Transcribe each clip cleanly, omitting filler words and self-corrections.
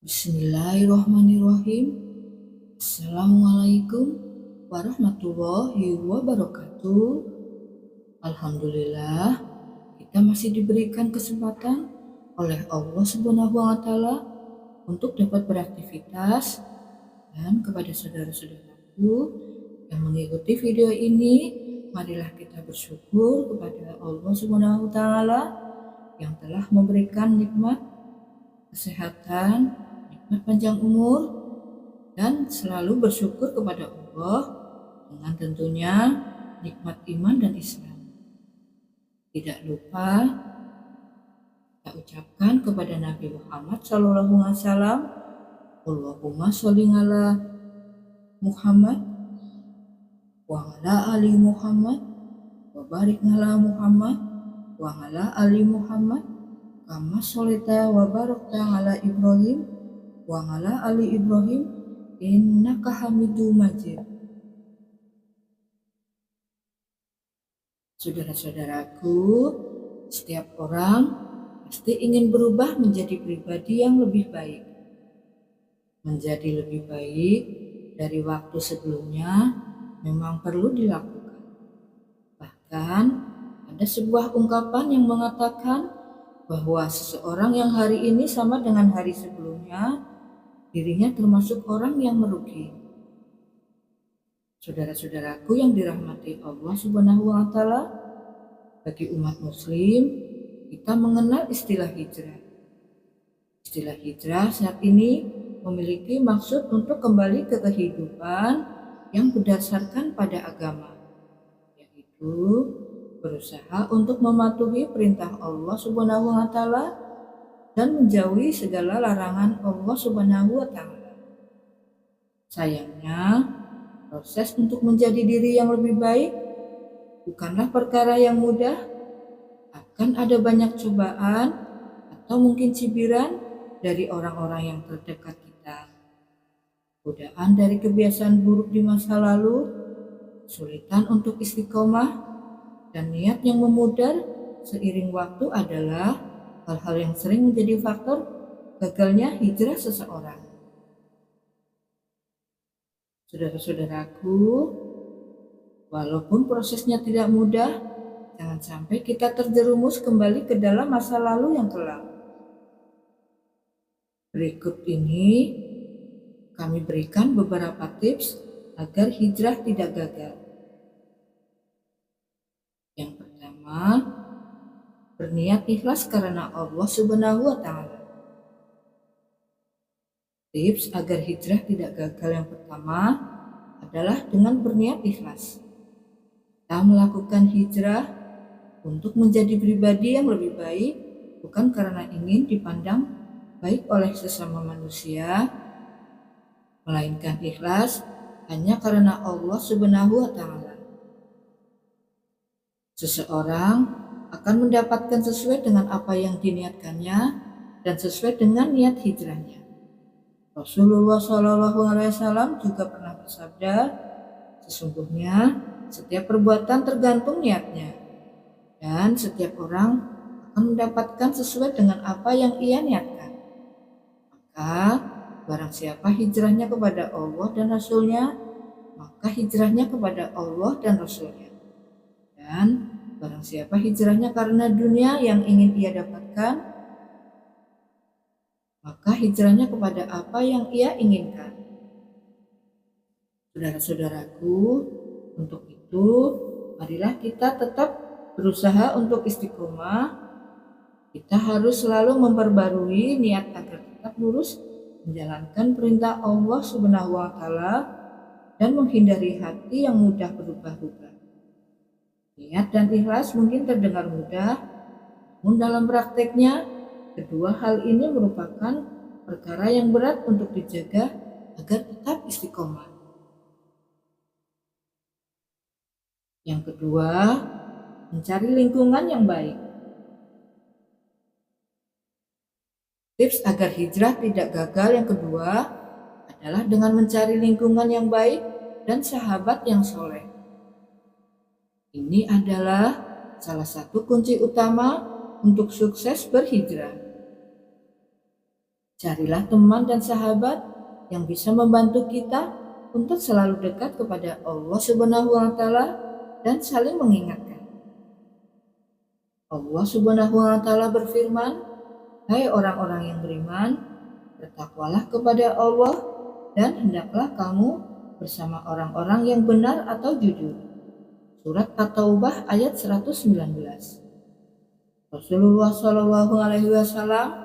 Bismillahirrahmanirrahim. Assalamualaikum warahmatullahi wabarakatuh. Alhamdulillah, kita masih diberikan kesempatan oleh Allah Subhanahu wa Ta'ala untuk dapat beraktivitas, dan kepada saudara-saudaraku yang mengikuti video ini, marilah kita bersyukur kepada Allah Subhanahu wa Ta'ala yang telah memberikan nikmat kesehatan, nikmat panjang umur, dan selalu bersyukur kepada Allah dengan tentunya nikmat iman dan Islam. Tidak lupa kita ucapkan kepada Nabi Muhammad SAW, Allahumma sholli ala Muhammad wa ala ali Muhammad wa barik ala Muhammad wa ala ali Muhammad kama sholita wa barakta ala Ibrahim wa ala ali Ibrahim innaka Hamidum Majid. Saudara-saudaraku, setiap orang pasti ingin berubah menjadi pribadi yang lebih baik, menjadi lebih baik dari waktu sebelumnya memang perlu dilakukan. Bahkan ada sebuah ungkapan yang mengatakan bahwa seseorang yang hari ini sama dengan hari sebelumnya, dirinya termasuk orang yang merugi. Saudara-saudaraku yang dirahmati Allah Subhanahu wa Ta'ala, bagi umat muslim, kita mengenal istilah hijrah. Istilah hijrah saat ini memiliki maksud untuk kembali ke kehidupan yang berdasarkan pada agama, yaitu berusaha untuk mematuhi perintah Allah Subhanahu wa Ta'ala dan menjauhi segala larangan Allah Subhanahu wa Ta'ala. Sayangnya, proses untuk menjadi diri yang lebih baik bukanlah perkara yang mudah. Akan ada banyak cobaan atau mungkin cibiran dari orang-orang yang terdekat kita, godaan dari kebiasaan buruk di masa lalu, kesulitan untuk istiqomah, dan niat yang memudar seiring waktu adalah hal-hal yang sering menjadi faktor gagalnya hijrah seseorang. Saudara-saudaraku, walaupun prosesnya tidak mudah, jangan sampai kita terjerumus kembali ke dalam masa lalu yang kelam. Berikut ini kami berikan beberapa tips agar hijrah tidak gagal. Yang pertama, berniat ikhlas karena Allah Subhanahu wa Ta'ala. Tips agar hijrah tidak gagal yang pertama adalah dengan berniat ikhlas. Kita melakukan hijrah untuk menjadi pribadi yang lebih baik, bukan karena ingin dipandang baik oleh sesama manusia, melainkan ikhlas hanya karena Allah Subhanahu wa Ta'ala. Seseorang akan mendapatkan sesuai dengan apa yang diniatkannya dan sesuai dengan niat hijrahnya. Rasulullah SAW juga pernah bersabda, sesungguhnya setiap perbuatan tergantung niatnya, dan setiap orang akan mendapatkan sesuai dengan apa yang ia niatkan. Maka barang siapa hijrahnya kepada Allah dan Rasulnya, maka hijrahnya kepada Allah dan Rasulnya. Dan barang siapa hijrahnya karena dunia yang ingin ia dapatkan, maka hijrahnya kepada apa yang ia inginkan. Saudara-saudaraku, untuk itu marilah kita tetap berusaha untuk istiqomah. Kita harus selalu memperbarui niat agar tetap lurus menjalankan perintah Allah Subhanahu wa Ta'ala dan menghindari hati yang mudah berubah-ubah. Niat dan ikhlas mungkin terdengar mudah, namun dalam prakteknya kedua hal ini merupakan perkara yang berat untuk dijaga agar tetap istiqomah. Yang kedua, mencari lingkungan yang baik. Tips agar hijrah tidak gagal yang kedua adalah dengan mencari lingkungan yang baik dan sahabat yang soleh. Ini adalah salah satu kunci utama untuk sukses berhijrah. Carilah teman dan sahabat yang bisa membantu kita untuk selalu dekat kepada Allah Subhanahu wa taala dan saling mengingatkan. Allah Subhanahu wa taala berfirman, "Hai orang-orang yang beriman, bertakwalah kepada Allah dan hendaklah kamu bersama orang-orang yang benar atau jujur." Surat At-Taubah ayat 119. Rasulullah Shallallahu Alaihi Wasallam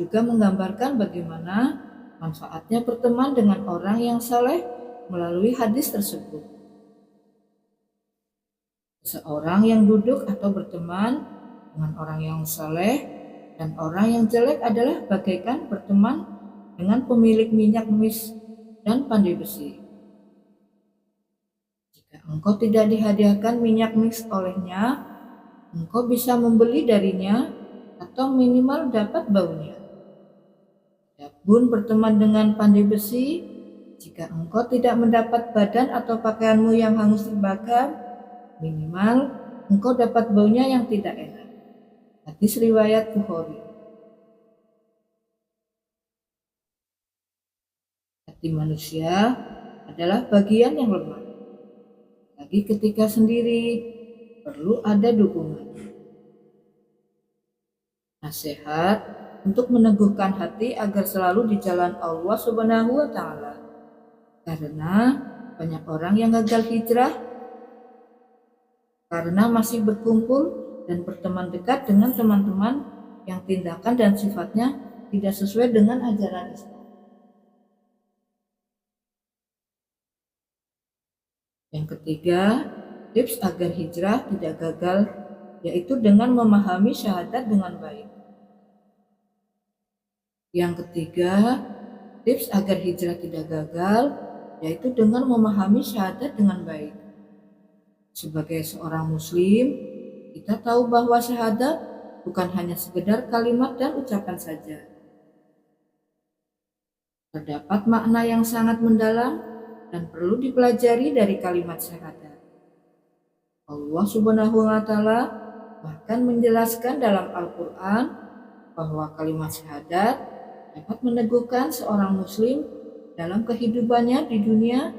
juga menggambarkan bagaimana manfaatnya berteman dengan orang yang saleh melalui hadis tersebut. Seseorang yang duduk atau berteman dengan orang yang saleh dan orang yang jelek adalah bagaikan berteman dengan pemilik minyak mis dan pandai besi. Jika engkau tidak dihadiahkan minyak mix olehnya, engkau bisa membeli darinya atau minimal dapat baunya. Adapun berteman dengan pandai besi, jika engkau tidak mendapat badan atau pakaianmu yang hangus terbakar, minimal engkau dapat baunya yang tidak enak. Hadis riwayat Bukhari. Hati manusia adalah bagian yang lemah. Lagi ketika sendiri, perlu ada dukungan. Nasihat untuk meneguhkan hati agar selalu di jalan Allah Subhanahu wa taala. Karena banyak orang yang gagal hijrah karena masih berkumpul dan berteman dekat dengan teman-teman yang tindakan dan sifatnya tidak sesuai dengan ajaran Islam. Yang ketiga, tips agar hijrah tidak gagal yaitu dengan memahami syahadat dengan baik. Yang ketiga, tips agar hijrah tidak gagal yaitu dengan memahami syahadat dengan baik. Sebagai seorang muslim, kita tahu bahwa syahadat bukan hanya sekedar kalimat dan ucapan saja. Terdapat makna yang sangat mendalam dan perlu dipelajari dari kalimat syahadat. Allah Subhanahu wa taala bahkan menjelaskan dalam Al-Qur'an bahwa kalimat syahadat dapat meneguhkan seorang muslim dalam kehidupannya di dunia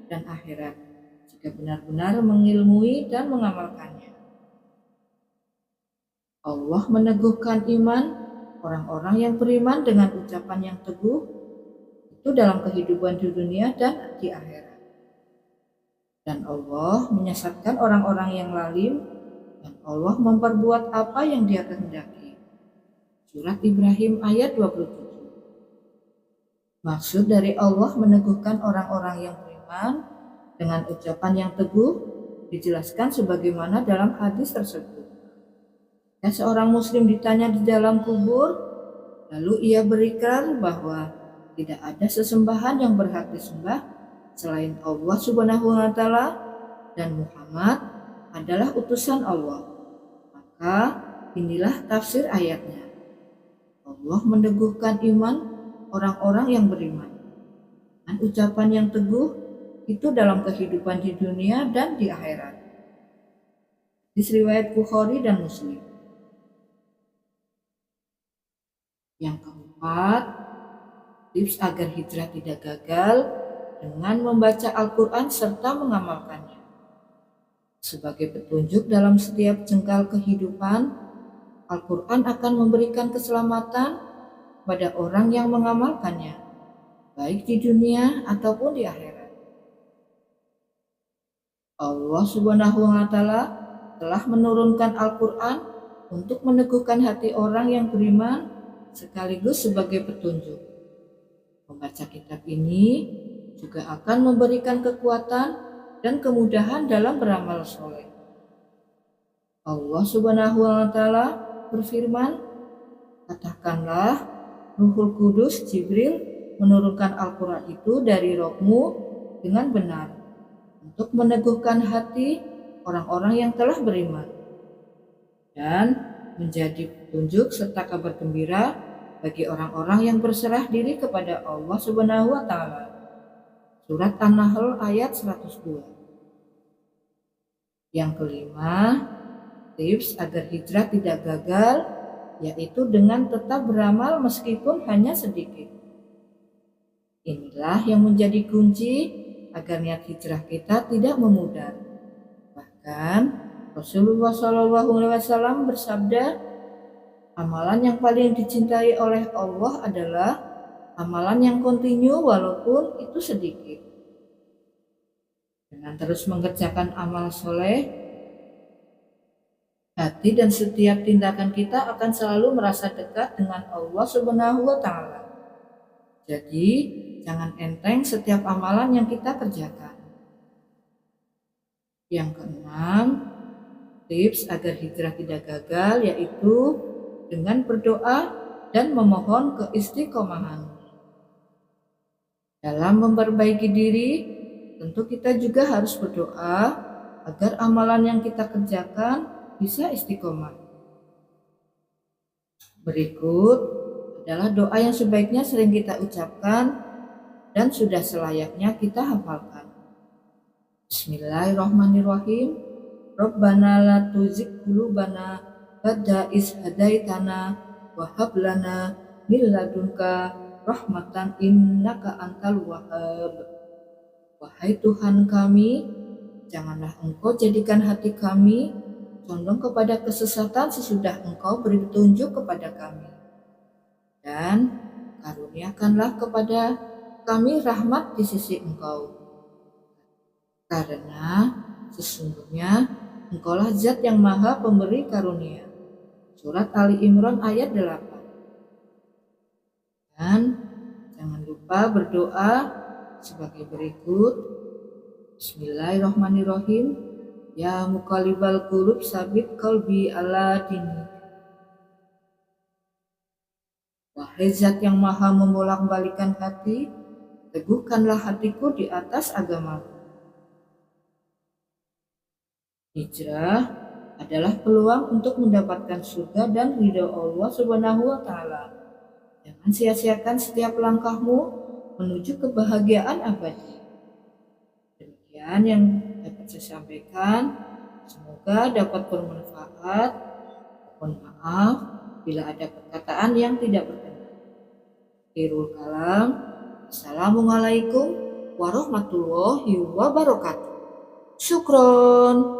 dan akhirat jika benar-benar mengilmui dan mengamalkannya. Allah meneguhkan iman orang-orang yang beriman dengan ucapan yang teguh itu dalam kehidupan di dunia dan di akhirat. Dan Allah menyesatkan orang-orang yang lalim dan Allah memperbuat apa yang Dia kehendaki. Surat Ibrahim ayat 27. Maksud dari Allah meneguhkan orang-orang yang beriman dengan ucapan yang teguh dijelaskan sebagaimana dalam hadis tersebut. Jika seorang muslim ditanya di dalam kubur, lalu ia berikrar bahwa tidak ada sesembahan yang berhak disembah selain Allah Subhanahu wa taala dan Muhammad adalah utusan Allah. Maka inilah tafsir ayatnya. Allah meneguhkan iman orang-orang yang beriman dengan ucapan yang teguh itu dalam kehidupan di dunia dan di akhirat. Hadis riwayat Bukhari dan Muslim. Yang keempat, tips agar hijrah tidak gagal dengan membaca Al-Quran serta mengamalkannya. Sebagai petunjuk dalam setiap jengkal kehidupan, Al-Quran akan memberikan keselamatan pada orang yang mengamalkannya, baik di dunia ataupun di akhirat. Allah Subhanahu wa taala telah menurunkan Al-Quran untuk meneguhkan hati orang yang beriman sekaligus sebagai petunjuk. Membaca kitab ini juga akan memberikan kekuatan dan kemudahan dalam beramal soleh. Allah Subhanahu wa taala berfirman, "Katakanlah, Ruhul Kudus Jibril menurunkan Al-Quran itu dari rohmu dengan benar untuk meneguhkan hati orang-orang yang telah beriman dan menjadi petunjuk serta kabar gembira bagi orang-orang yang berserah diri kepada Allah Subhanahu wa taala." Surat An-Nahl ayat 102. Yang kelima, tips agar hijrah tidak gagal yaitu dengan tetap beramal meskipun hanya sedikit. Inilah yang menjadi kunci agar niat hijrah kita tidak memudar. Bahkan Rasulullah SAW bersabda, amalan yang paling dicintai oleh Allah adalah amalan yang kontinu walaupun itu sedikit. Dengan terus mengerjakan amal soleh, hati dan setiap tindakan kita akan selalu merasa dekat dengan Allah Subhanahu wa Ta'ala. Jadi, jangan enteng setiap amalan yang kita kerjakan. Yang keenam, tips agar hijrah tidak gagal yaitu dengan berdoa dan memohon keistiqomahan. Dalam memperbaiki diri, tentu kita juga harus berdoa agar amalan yang kita kerjakan bisa istiqomah. Berikut adalah doa yang sebaiknya sering kita ucapkan dan sudah selayaknya kita hafalkan. Bismillahirrahmanirrahim. Rabbana la tuzigh qulubana ba'da idh hadaitana wa hab lana min ladunka rahmatan innaka antal wahhab. Wahai Tuhan kami, janganlah Engkau jadikan hati kami condong kepada kesesatan sesudah Engkau beri petunjuk kepada kami. Dan karuniakanlah kepada kami rahmat di sisi Engkau. Karena sesungguhnya Engkaulah Zat yang Maha Pemberi Karunia. Surat Ali Imran ayat 8. Dan jangan lupa berdoa sebagai berikut. Bismillahirrahmanirrahim. Ya muqallibal qulub sabit qalbi ala dinik. Wahai Zat yang Maha membolak-balikan hati, teguhkanlah hatiku di atas agamamu. Hijrah adalah peluang untuk mendapatkan surga dan ridha Allah Subhanahu wa Ta'ala. Jangan sia-siakan setiap langkahmu menuju kebahagiaan abadi. Demikian yang dapat saya sampaikan. Semoga dapat bermanfaat. Mohon maaf bila ada perkataan yang tidak berkenan. Akhirul kalam. Assalamualaikum warahmatullahi wabarakatuh. Syukron.